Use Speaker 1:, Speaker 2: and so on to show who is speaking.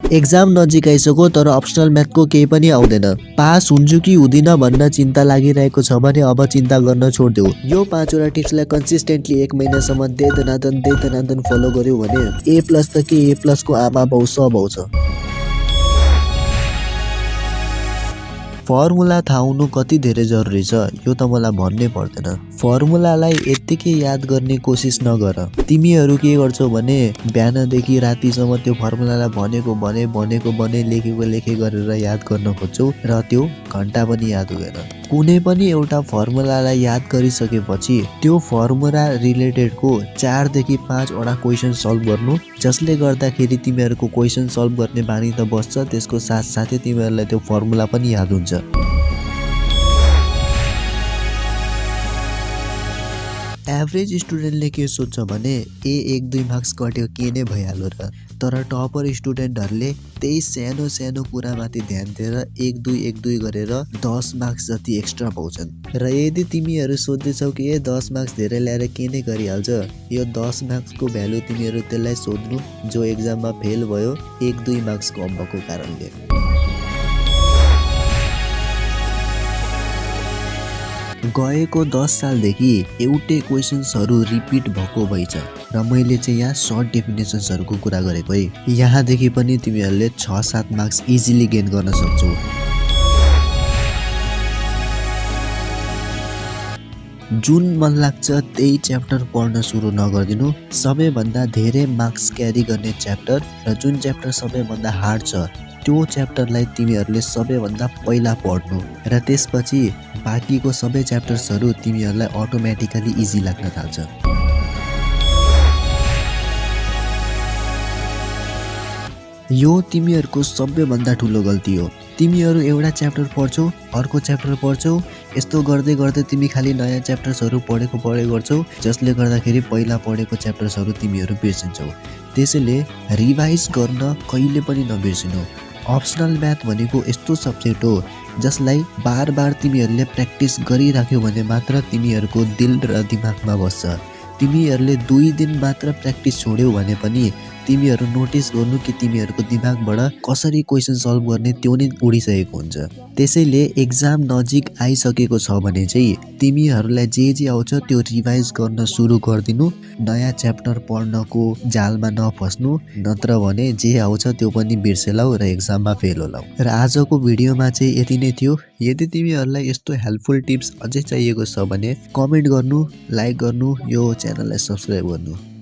Speaker 1: Exam नजिक आइसक्यो तर अप्सनल म्याथको केही पनि आउँदैन। पास हुन्छु कि हुँदिन भन्न चिन्ता लागिरहेको छ भने अब चिन्ता गर्न छोडिदेऊ। यो 5 वटा टिप्सलाई कन्सिस्टेन्टली 1 महिनासम्म दे दनादन फलो गर्यो भने ए प्लस त के ए प्लसको आमा बाउ सब आउँछ। फर्मुला थाहा हुनु कति धेरै जरुरी छ यो त मलाई भन्नै पर्दैन। फर्मुलालाई यत्तिकै याद गर्ने कोसिस नगर। तिमीहरू के गर्छौ भने बिहानदेखि रातिसम्म त्यो फर्मुलालाई भनेको लेखे गरेर याद गर्न खोज्छौ र त्यो घण्टा पनि याद हुँदैन। कुनै पनि एउटा फर्मुलालाई याद गरिसकेपछि त्यो फर्मुला रिलेटेडको 4 देखि 5 वटा क्वेसन सल्भ गर्नु, जसले गर्दाखेरि तिमीहरूको क्वेसन सल्भ गर्ने बानी त बस्छ, त्यसको साथसाथै तिमीहरूलाई त्यो फर्मुला पनि याद हुन्छ। एभरेज स्टुडेन्टले के सोध्छ भने ए 1-2 मार्क्स घट्यो के नै भइहाल्यो र, तर टपर स्टुडेन्टहरूले त्यही सानो कुरामाथि ध्यान दिएर 1-2 गरेर 10 मार्क्स जति एक्स्ट्रा पाउँछन्। र यदि तिमीहरू सोध्दैछौ कि 10 मार्क्स धेरै ल्याएर के नै गरिहाल्छ, यो 10 मार्क्सको भ्यालु तिमीहरू त्यसलाई सोध्नु जो एक्जाममा फेल भयो 1-2 मार्क्स कम भएको कारणले। गएको 10 सालदेखि एउटै क्वेसन्सहरू रिपिट भएको भइछ र मैले चाहिँ यहाँ सर्ट डेफिनेसन्सहरूको कुरा गरेको है। यहाँदेखि पनि तिमीहरूले 6-7 मार्क्स इजिली गेन गर्न सक्छौ। जुन मन लाग्छ त्यही च्याप्टर पढ्न सुरु नगरिदिनु। सबैभन्दा धेरै मार्क्स क्यारी गर्ने च्याप्टर र जुन च्याप्टर सबैभन्दा हार्ड छ त्यो च्याप्टरलाई तिमीहरूले सबैभन्दा पहिला पढ्नु र त्यसपछि बाँकीको सबै च्याप्टर्सहरू तिमीहरूलाई अटोमेटिकली इजी लाग्न थाल्छ। यो तिमीहरूको सबैभन्दा ठुलो गल्ती हो। तिमीहरू एउटा च्याप्टर पढ्छौ, अर्को च्याप्टर पढ्छौ, यस्तो गर्दै गर्दै तिमी खालि नयाँ च्याप्टर्सहरू पढेको गर्छौ, जसले गर्दाखेरि पहिला पढेको च्याप्टर्सहरू तिमीहरू बिर्सिन्छौ। त्यसैले रिभाइज गर्न कहिले पनि नबिर्सिनु। अप्सनल म्याथ भनेको यस्तो सब्जेक्ट हो जसलाई बार तिमीहरूले प्र्याक्टिस गरिराख्यौ भने मात्र तिमीहरूको दिल र दिमागमा बस्छ। तिमीहरूले 2 दिन मात्र प्र्याक्टिस छोड्यौ भने पनि तिमीहरू नोटिस गर्नु कि तिमीहरूको दिमागबाट कसरी क्वेसन सल्भ गर्ने त्यो नै उडिसकेको हुन्छ। त्यसैले एक्जाम नजिक आइसकेको छ भने चाहिँ तिमीहरूलाई जे आउँछ त्यो रिभाइज गर्न सुरु गरिदिनु। नयाँ च्याप्टर पढ्नको जालमा नफस्नु, नत्र भने जे आउँछ त्यो पनि बिर्सेलाउ र एक्जाममा फेल होलाउ। र आजको भिडियोमा चाहिँ यति नै थियो। यदि तिमीहरूलाई यस्तो हेल्पफुल टिप्स अझै चाहिएको छ भने कमेन्ट गर्नु, लाइक गर्नु, यो च्यानललाई सब्स्क्राइब गर्नु।